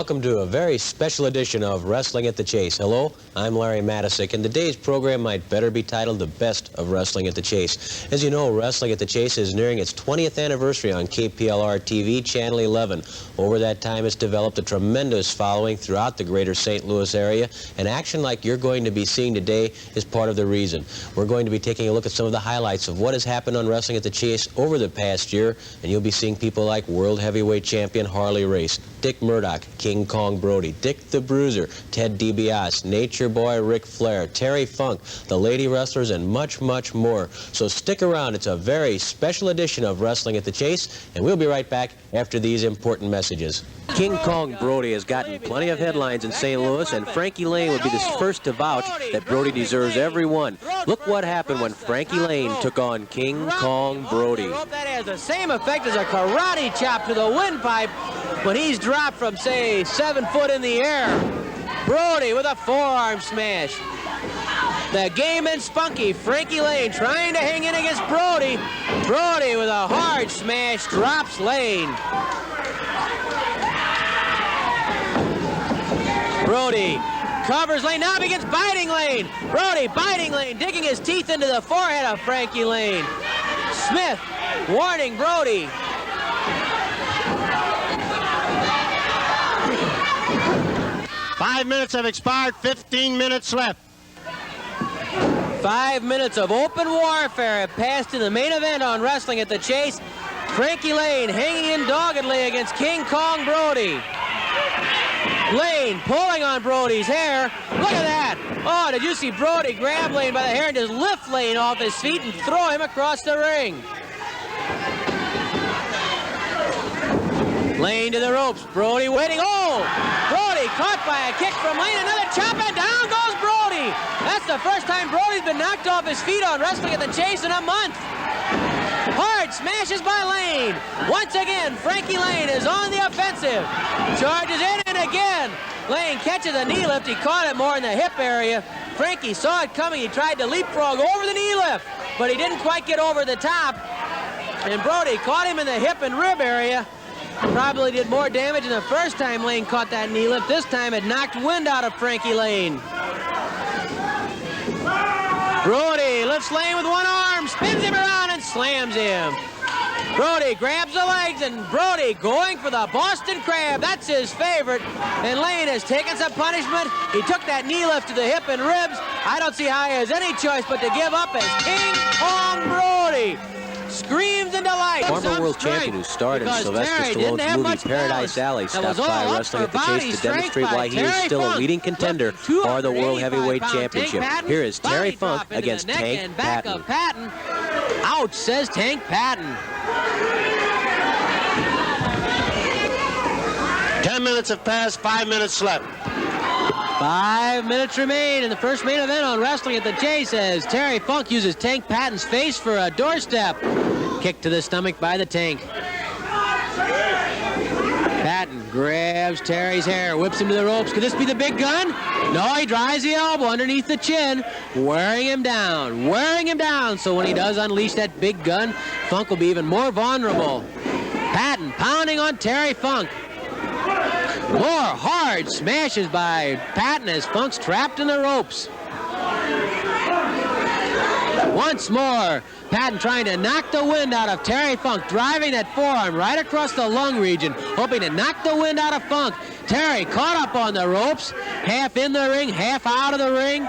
Welcome to a very special edition of Wrestling at the Chase. Hello, I'm Larry Matisick, and today's program might better be titled The Best of Wrestling at the Chase. As you know, Wrestling at the Chase is nearing its 20th anniversary on KPLR TV, Channel 11. Over that time, it's developed a tremendous following throughout the greater St. Louis area, and action like you're going to be seeing today is part of the reason. We're going to be taking a look at some of the highlights of what has happened on Wrestling at the Chase over the past year, and you'll be seeing people like World Heavyweight Champion Harley Race, Dick Murdoch, King Kong Brody, Dick the Bruiser, Ted DiBiase, Nature Boy Ric Flair, Terry Funk, the Lady Wrestlers, and much, much more. So stick around. It's a very special edition of Wrestling at the Chase, and we'll be right back after these important messages. King Kong Brody has gotten plenty of headlines in St. Louis, and Frankie Lane would be the first to vouch that Brody deserves every one. Look what happened when Frankie Lane took on King Kong Brody. That has the same effect as a karate chop to the windpipe when he's dropped from, say, 7 foot in the air. Brody with a forearm smash. The game and spunky. Frankie Lane trying to hang in against Brody. Brody with a hard smash drops Lane. Brody covers Lane, now begins biting Lane. Brody biting Lane, digging his teeth into the forehead of Frankie Lane. Smith warning Brody. Five minutes have expired, 15 minutes left. 5 minutes of open warfare have passed to the main event on Wrestling at the Chase. Frankie Lane hanging in doggedly against King Kong Brody. Lane pulling on Brody's hair. Look at that. Oh, did you see Brody grab Lane by the hair and just lift Lane off his feet and throw him across the ring? Lane to the ropes. Brody waiting. Oh! Brody caught by a kick from Lane. Another chop, and down goes Brody. That's the first time Brody's been knocked off his feet on Wrestling at the Chase in a month. Hard smashes by Lane. Once again, Frankie Lane is on the offensive. Charges in, and again, Lane catches a knee lift. He caught it more in the hip area. Frankie saw it coming. He tried to leapfrog over the knee lift, but he didn't quite get over the top. And Brody caught him in the hip and rib area. Probably did more damage than the first time Lane caught that knee lift. This time it knocked wind out of Frankie Lane. Brody lifts Lane with one arm, spins him around and slams him. Brody grabs the legs, and Brody going for the Boston Crab. That's his favorite. And Lane has taken some punishment. He took that knee lift to the hip and ribs. I don't see how he has any choice but to give up as King Kong Brody screams in delight. Former world champion who starred in Sylvester Stallone's movie Paradise Alley stopped by Wrestling at the Chase to demonstrate why he is still a leading contender for the World Heavyweight Championship. Here is Terry Funk against Tank Patton. Ouch, says Tank Patton. 10 minutes have passed, 5 minutes left. 5 minutes remain in the first main event on Wrestling at the Chase as Terry Funk uses Tank Patton's face for a doorstep. Kick to the stomach by the Tank. Patton grabs Terry's hair, whips him to the ropes. Could this be the big gun? No, he drives the elbow underneath the chin, wearing him down. So when he does unleash that big gun, Funk will be even more vulnerable. Patton pounding on Terry Funk. More hard smashes by Patton as Funk's trapped in the ropes. Once more, Patton trying to knock the wind out of Terry Funk, driving that forearm right across the lung region, hoping to knock the wind out of Funk. Terry caught up on the ropes, half in the ring, half out of the ring.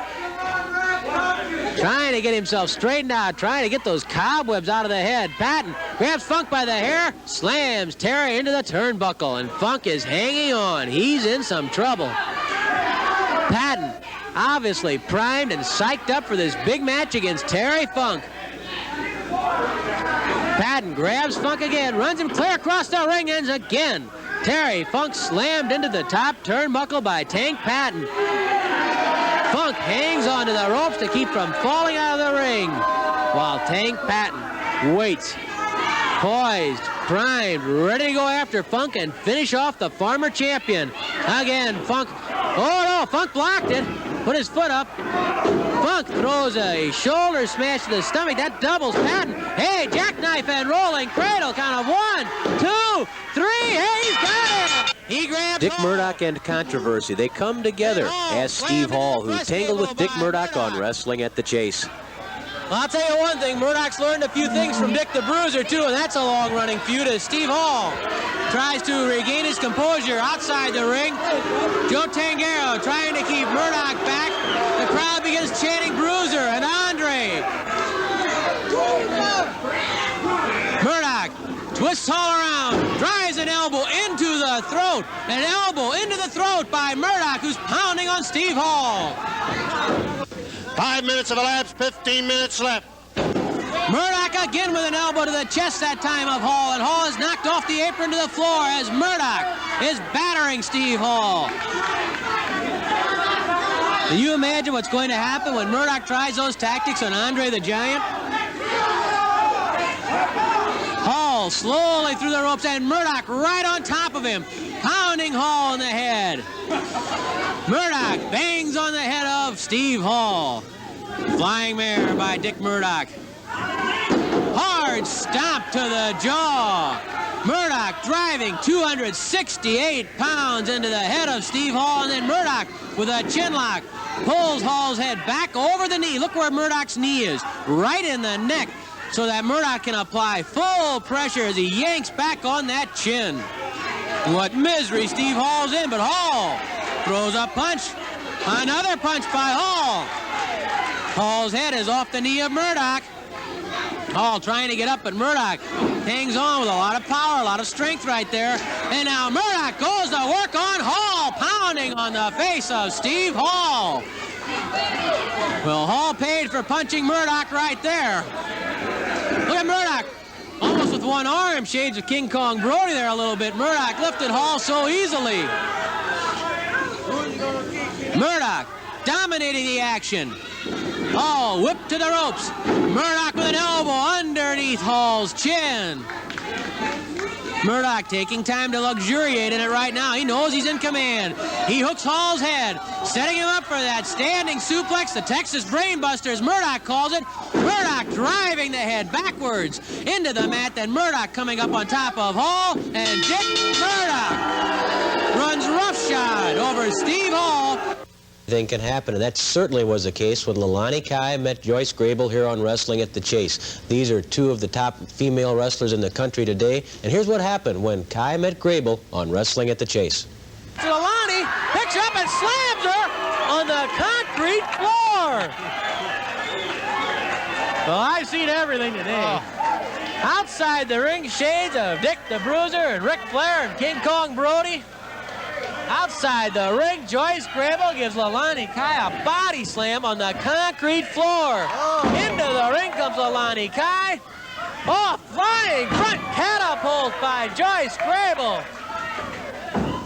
Trying to get himself straightened out, trying to get those cobwebs out of the head. Patton grabs Funk by the hair, slams Terry into the turnbuckle, and Funk is hanging on. He's in some trouble. Patton obviously primed and psyched up for this big match against Terry Funk. Patton grabs Funk again, runs him clear across the ring, and again, Terry Funk slammed into the top turnbuckle by Tank Patton. Funk hangs onto the ropes to keep from falling out of the ring, while Tank Patton waits, poised, primed, ready to go after Funk and finish off the former champion. Again, Funk, oh no, Funk blocked it, put his foot up. Funk throws a shoulder smash to the stomach, that doubles Patton. Hey, jackknife and rolling cradle, count of 1, 2, 3, hey, he's got it! He grabs Dick Hall. Murdoch and controversy. They come together as Steve Hall, who tangled with Dick Murdoch on Wrestling at the Chase. Well, I'll tell you one thing, Murdoch's learned a few things from Dick the Bruiser, too, and that's a long-running feud as Steve Hall tries to regain his composure outside the ring. Joe Tangaro trying to keep Murdoch back. The crowd begins chanting Bruiser and Andre. Murdoch twists Hall around, drives an elbow into the throat, an elbow into the throat by Murdoch, who's pounding on Steve Hall. 5 minutes have elapsed, 15 minutes left. Murdoch again with an elbow to the chest that time of Hall, and Hall is knocked off the apron to the floor as Murdoch is battering Steve Hall. Can you imagine what's going to happen when Murdoch tries those tactics on Andre the Giant? Hall slowly through the ropes, and Murdoch right on top of him, pounding Hall in the head. Murdoch bangs on the head of Steve Hall. Flying mare by Dick Murdoch. Hard stomp to the jaw. Murdoch driving 268 pounds into the head of Steve Hall, and then Murdoch with a chin lock pulls Hall's head back over the knee. Look where Murdoch's knee is, right in the neck, so that Murdoch can apply full pressure as he yanks back on that chin. What misery Steve Hall's in, but Hall throws a punch. Another punch by Hall. Hall's head is off the knee of Murdoch. Hall trying to get up, but Murdoch hangs on with a lot of power, a lot of strength right there. And now Murdoch goes to work on Hall, pounding on the face of Steve Hall. Well, Hall paid for punching Murdoch right there. Look at Murdoch, almost with one arm, shades of King Kong Brody there a little bit. Murdoch lifted Hall so easily. Murdoch dominating the action. Hall whipped to the ropes. Murdoch with an elbow underneath Hall's chin. Murdoch taking time to luxuriate in it right now. He knows he's in command. He hooks Hall's head, setting him up for that standing suplex, the Texas Brainbuster, as Murdoch calls it. Murdoch driving the head backwards into the mat, then Murdoch coming up on top of Hall, and Dick Murdoch runs roughshod over Steve Hall. Anything can happen, and that certainly was the case when Lani Kai met Joyce Grable here on Wrestling at the Chase. These are two of the top female wrestlers in the country today, and here's what happened when Kai met Grable on Wrestling at the Chase. Lani picks her up and slams her on the concrete floor. Well, I've seen everything today. Outside the ring, shades of Dick the Bruiser and Ric Flair and King Kong Brody. Outside the ring, Joyce Grable gives Lani Kai a body slam on the concrete floor. Into the ring comes Lani Kai. Oh, flying front catapult by Joyce Grable.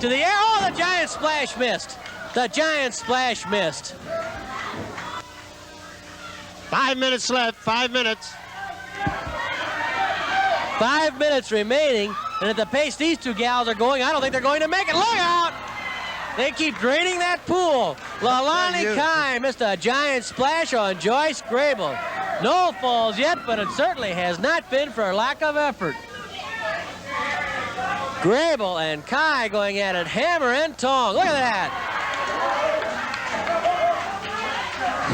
To the air. Oh, the giant splash missed. The giant splash missed. 5 minutes left, 5 minutes. 5 minutes remaining, and at the pace these two gals are going, I don't think they're going to make it. Look out! They keep draining that pool. Lani Kai missed a giant splash on Joyce Grable. No falls yet, but it certainly has not been for lack of effort. Grable and Kai going at it hammer and tong. Look at that.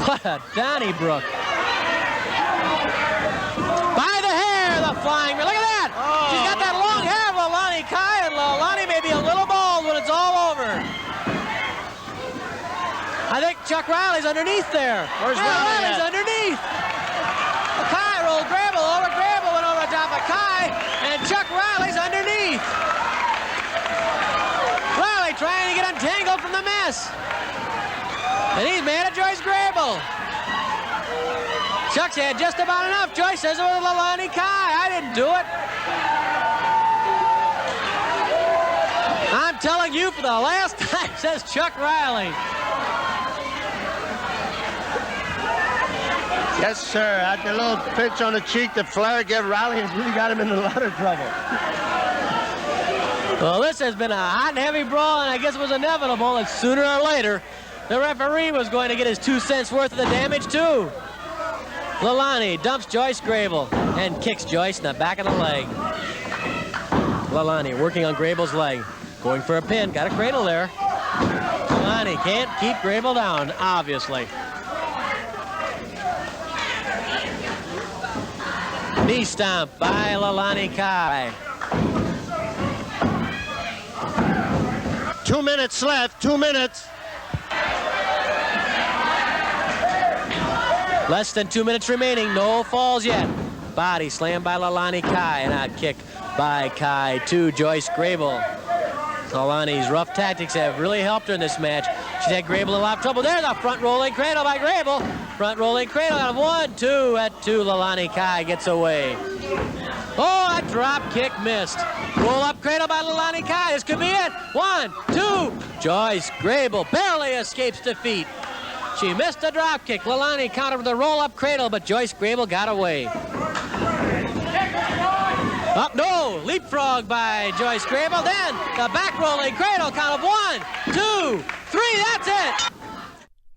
What a Donnybrook. By the hair, the flying. Look at that. She's got that long hair of Lani Kai, and Lani may be a little bald when it's all over. I think Chuck Riley's underneath there. Where's Riley Riley's at? underneath. Kai rolled Grable over. Grable went over top of Kai, and Chuck Riley's underneath. Riley trying to get untangled from the mess. And he's mad at Joyce Grable. Chuck's had just about enough. Joyce says it was Lani Kai. I didn't do it. I'm telling you for the last time, says Chuck Riley. Yes, sir. After a little pinch on the cheek that Flair gave Riley has really got him in a lot of trouble. Well, this has been a hot and heavy brawl, and I guess it was inevitable that sooner or later the referee was going to get his 2 cents worth of the damage, too. Lani dumps Joyce Grable and kicks Joyce in the back of the leg. Lani working on Grable's leg. Going for a pin. Got a cradle there. Lani can't keep Grable down, obviously. Knee stomp by Lani Kai. 2 minutes left. 2 minutes. Less than 2 minutes remaining. No falls yet. Body slam by Lani Kai. And a kick by Kai to Joyce Grable. Lani's rough tactics have really helped her in this match. She's had Grable in a lot of trouble. There's a front rolling cradle by Grable. Front rolling cradle out of 1, 2 at 2. Lani Kai gets away. Oh, that drop kick missed. Roll up cradle by Lani Kai. This could be it. 1, 2. Joyce Grable barely escapes defeat. She missed the drop kick. Lani countered with a roll up cradle, but Joyce Grable got away. Up, no, leapfrog by Joyce Grable. Then the back rolling cradle count of 1, 2, 3. That's it.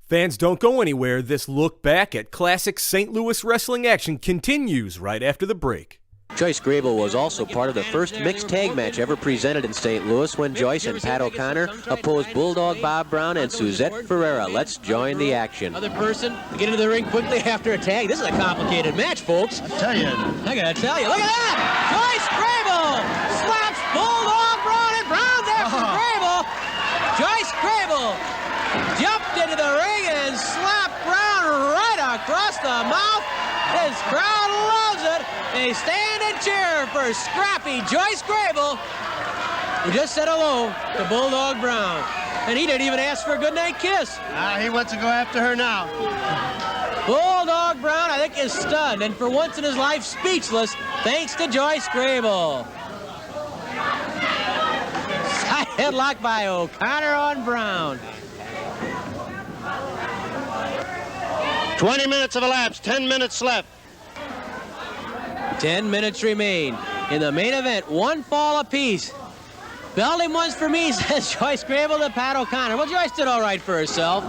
Fans, don't go anywhere. This look back at classic St. Louis wrestling action continues right after the break. Joyce Grable was also part of the first mixed tag match ever presented in St. Louis when Joyce and Pat O'Connor opposed Bulldog Bob Brown and Suzette Ferreira. Let's join the action. Other person get into the ring quickly after a tag. This is a complicated match, folks. I tell you. I gotta tell you. Look at that! Joyce Grable slaps Bulldog Brown, and Brown's after Grable. Joyce Grable jumped into the ring and slapped Brown right across the mouth. This crowd loves it. They stand and cheer for scrappy Joyce Grable, who just said hello to Bulldog Brown. And he didn't even ask for a goodnight kiss. He wants to go after her now. Bulldog Brown, I think, is stunned, and for once in his life, speechless, thanks to Joyce Grable. Side headlock by O'Connor on Brown. 20 minutes have elapsed. 10 minutes left. 10 minutes remain. In the main event, 1 fall apiece. Belled him once for me, says Joyce Grable to Pat O'Connor. Well, Joyce did all right for herself.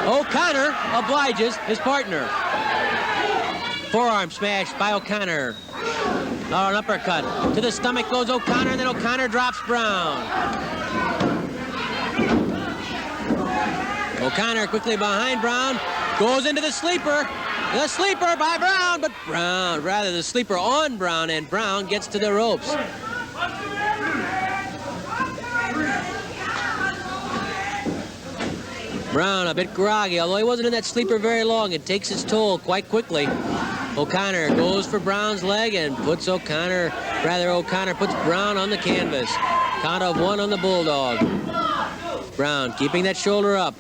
O'Connor obliges his partner. Forearm smash by O'Connor. Oh, an uppercut. To the stomach goes O'Connor, and then O'Connor drops Brown. O'Connor quickly behind Brown. Goes into the sleeper. The sleeper by Brown, but Brown, rather the sleeper on Brown, and Brown gets to the ropes. Brown a bit groggy, although he wasn't in that sleeper very long. It takes its toll quite quickly. O'Connor goes for Brown's leg and puts O'Connor puts Brown on the canvas. Count of 1 on the Bulldog. Brown keeping that shoulder up.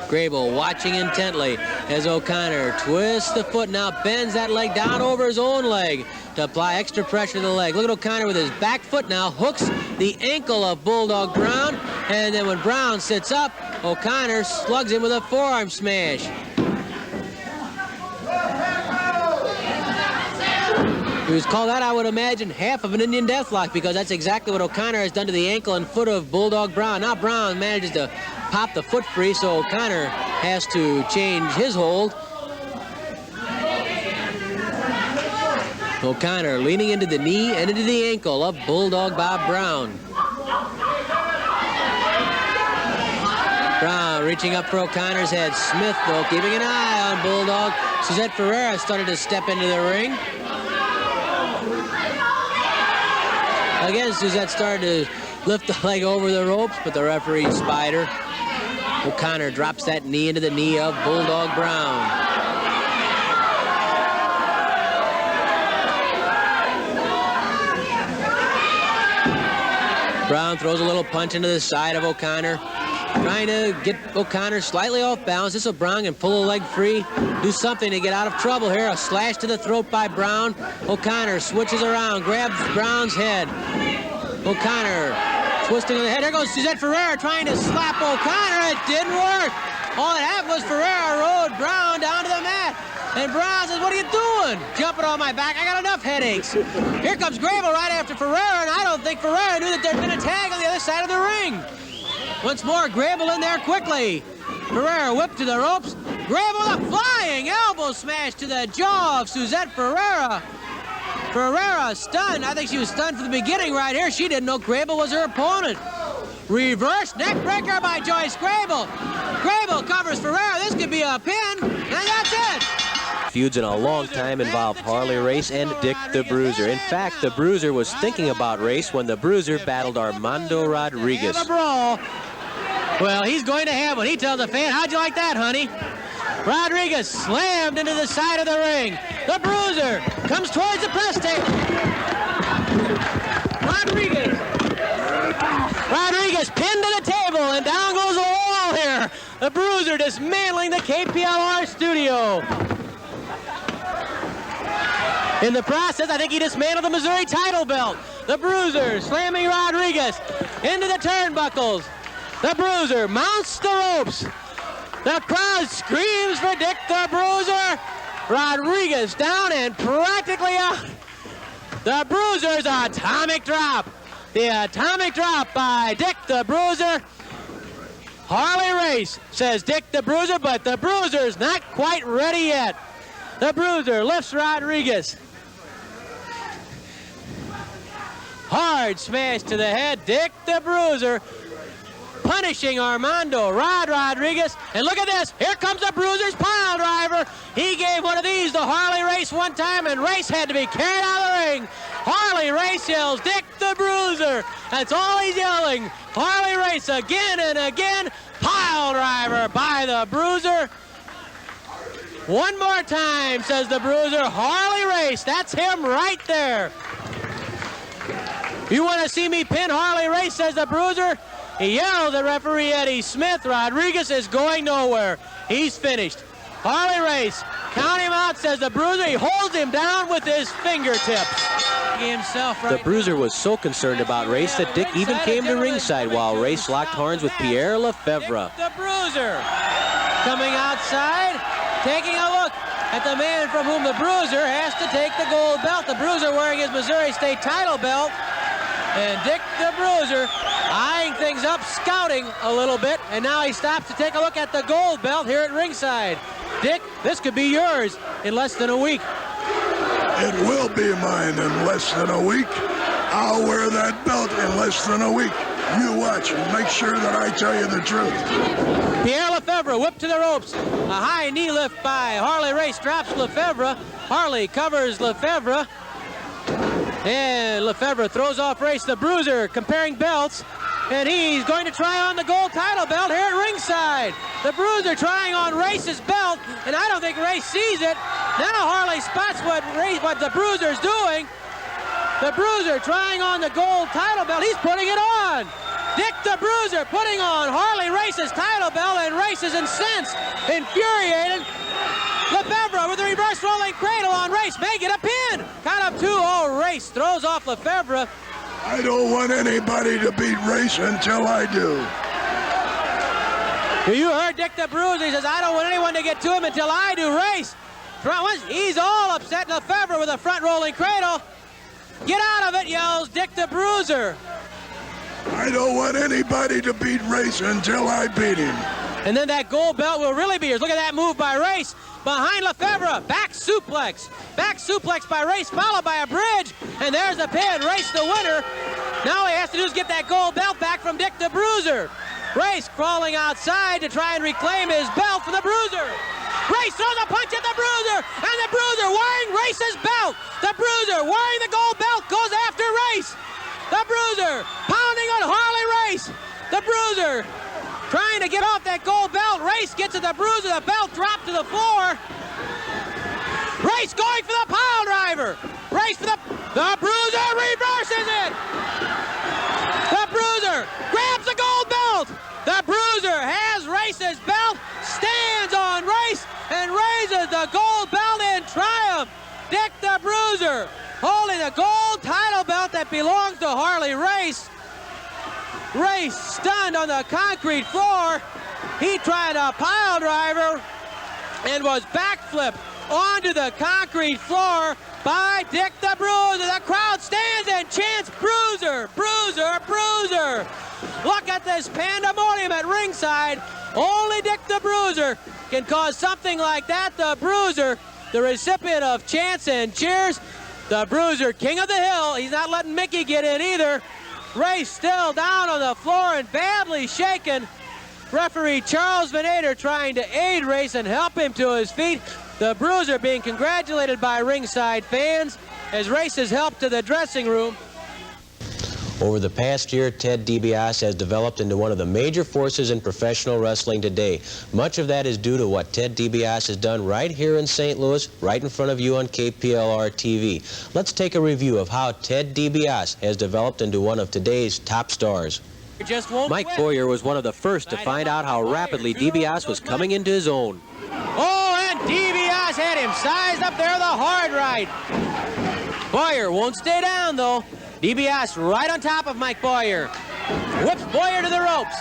Grable watching intently as O'Connor twists the foot, now bends that leg down over his own leg to apply extra pressure to the leg. Look at O'Connor with his back foot now, hooks the ankle of Bulldog Brown, and then when Brown sits up, O'Connor slugs him with a forearm smash. He was called out, I would imagine, half of an Indian deathlock, because that's exactly what O'Connor has done to the ankle and foot of Bulldog Brown. Now Brown manages to pop the foot free, so O'Connor has to change his hold. O'Connor leaning into the knee and into the ankle of Bulldog Bob Brown. Brown reaching up for O'Connor's head. Smith, though, keeping an eye on Bulldog. Suzette Ferreira started to step into the ring. Again, Suzette started to lift the leg over the ropes, but the referee spied her. O'Connor drops that knee into the knee of Bulldog Brown. Brown throws a little punch into the side of O'Connor, trying to get O'Connor slightly off balance. This so Brown can pull a leg free, do something to get out of trouble here. A slash to the throat by Brown. O'Connor switches around, grabs Brown's head. O'Connor twisting on the head. There goes Suzette Ferreira trying to slap O'Connor. It didn't work. All that happened was Ferreira rode Brown down to the mat. And Brown says, what are you doing? Jumping on my back. I got enough headaches. Here comes Grable right after Ferreira, and I don't think Ferreira knew that there'd been a tag on the other side of the ring. Once more, Grable in there quickly. Ferreira whipped to the ropes. Grable with a flying elbow smash to the jaw of Suzette Ferreira. Ferreira stunned. I think she was stunned from the beginning right here. She didn't know Grable was her opponent. Reverse neck breaker by Joyce Grable. Grable covers Ferreira. This could be a pin, and that's it. Feuds in a long time involved Harley Race and Dick the Bruiser. In fact, the Bruiser was thinking about Race when the Bruiser battled Armando Rodriguez. A brawl. Well, he's going to have one. He tells the fan, how'd you like that, honey? Rodriguez slammed into the side of the ring. The Bruiser comes towards the press table. Rodriguez pinned to the table, and down goes the wall here. The Bruiser dismantling the KPLR studio. In the process, I think he dismantled the Missouri title belt. The Bruiser slamming Rodriguez into the turnbuckles. The Bruiser mounts the ropes. The crowd screams for Dick the Bruiser. Rodriguez down and practically out. The Bruiser's atomic drop. The atomic drop by Dick the Bruiser. Harley Race says Dick the Bruiser, but the Bruiser's not quite ready yet. The Bruiser lifts Rodriguez. Hard smash to the head. Dick the Bruiser punishing Armando Rodriguez. And look at this. Here comes the Bruiser's pile driver. He gave one of these to Harley Race one time, and Race had to be carried out of the ring. Harley Race yells, Dick the Bruiser. That's all he's yelling. Harley Race again and again. Pile driver by the Bruiser. One more time, says the Bruiser. Harley Race. That's him right there. You want to see me pin Harley Race, says the Bruiser. He yelled at referee Eddie Smith. Rodriguez is going nowhere. He's finished. Harley Race, count him out, says the Bruiser. He holds him down with his fingertips. The Bruiser was so concerned about Race that Dick even came to ringside while Race locked horns with Pierre Lefebvre. The Bruiser coming outside, taking a look at the man from whom the Bruiser has to take the gold belt. The Bruiser wearing his Missouri State title belt. And Dick the Bruiser eyeing things up, scouting a little bit, and now he stops to take a look at the gold belt here at ringside. Dick, this could be yours in less than a week. It will be mine in less than a week. I'll wear that belt in less than a week. You watch and make sure that I tell you the truth. Pierre Lefebvre whipped to the ropes. A high knee lift by Harley Race drops Lefebvre. Harley covers Lefebvre. And Lefebvre throws off Race. The Bruiser comparing belts. And he's going to try on the gold title belt here at ringside. The Bruiser trying on Race's belt. And I don't think Race sees it. Now Harley spots what the Bruiser's doing. The Bruiser trying on the gold title belt. He's putting it on. Dick the Bruiser putting on Harley Race's title belt, and Race is incensed, infuriated. Lefebvre with a reverse rolling cradle on Race. May get a pin. Count up 2. Oh, Race throws off Lefebvre. I don't want anybody to beat Race until I do. You heard Dick the Bruiser. He says, I don't want anyone to get to him until I do. Race. He's all upset. Lefebvre with a front rolling cradle. Get out of it, yells Dick the Bruiser. I don't want anybody to beat Race until I beat him. And then that gold belt will really be yours. Look at that move by Race. Behind Lefebvre, back suplex. Back suplex by Race, followed by a bridge. And there's the pin. Race the winner. Now all he has to do is get that gold belt back from Dick the Bruiser. Race crawling outside to try and reclaim his belt from the Bruiser. Race throws a punch at the Bruiser, and the Bruiser wearing Race's belt. The Bruiser wearing the gold belt goes after Race. The Bruiser pounding on Harley Race. The Bruiser trying to get off that gold belt. Race gets at the Bruiser. The belt dropped to the floor. Race going for the pile driver. Race for the Bruiser reverses it. The Bruiser grabs the gold belt. The Bruiser has Race's belt, stands on Race, and raises the gold belt in triumph. Dick the Bruiser holding the gold title belt that belongs to Harley Race. Race stunned on the concrete floor. He tried a pile driver and was backflipped onto the concrete floor by Dick the Bruiser. The crowd stands and chants, Bruiser, Bruiser, Bruiser. Look at this pandemonium at ringside. Only Dick the Bruiser can cause something like that. The Bruiser, the recipient of chants and cheers. The Bruiser, king of the hill. He's not letting Mickey get in either. Ray still down on the floor and badly shaken. Referee Charles Venator trying to aid Race and help him to his feet. The Bruiser being congratulated by ringside fans as Race is helped to the dressing room. Over the past year, Ted DiBiase has developed into one of the major forces in professional wrestling today. Much of that is due to what Ted DiBiase has done right here in St. Louis, right in front of you on KPLR TV. Let's take a review of how Ted DiBiase has developed into one of today's top stars. Mike Boyer was one of the first to find out how rapidly DiBiase was coming into his own. Oh, and DiBiase had him sized up there the hard right. Boyer won't stay down, though. DiBiase right on top of Mike Boyer. Whips Boyer to the ropes.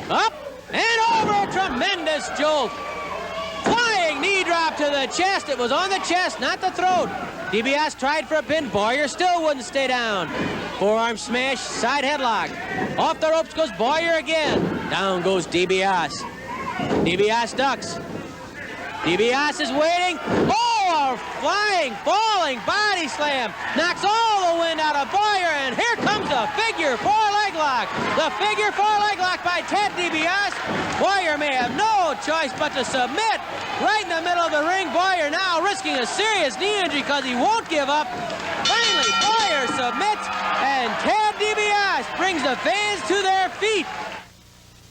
Up and over, a tremendous jolt. Flying knee drop to the chest. It was on the chest, not the throat. DiBiase tried for a pin. Boyer still wouldn't stay down. Forearm smash, side headlock. Off the ropes goes Boyer again. Down goes DiBiase. DiBiase ducks. DiBiase is waiting. Oh, a flying, falling body slam. Knocks all the wind out of Boyer, and here comes the figure four leg lock. The figure four leg lock by Ted DiBiase. Boyer may have no choice but to submit. Right in the middle of the ring, Boyer now risking a serious knee injury because he won't give up. Finally, Boyer submits, and Ted DiBiase brings the fans to their feet.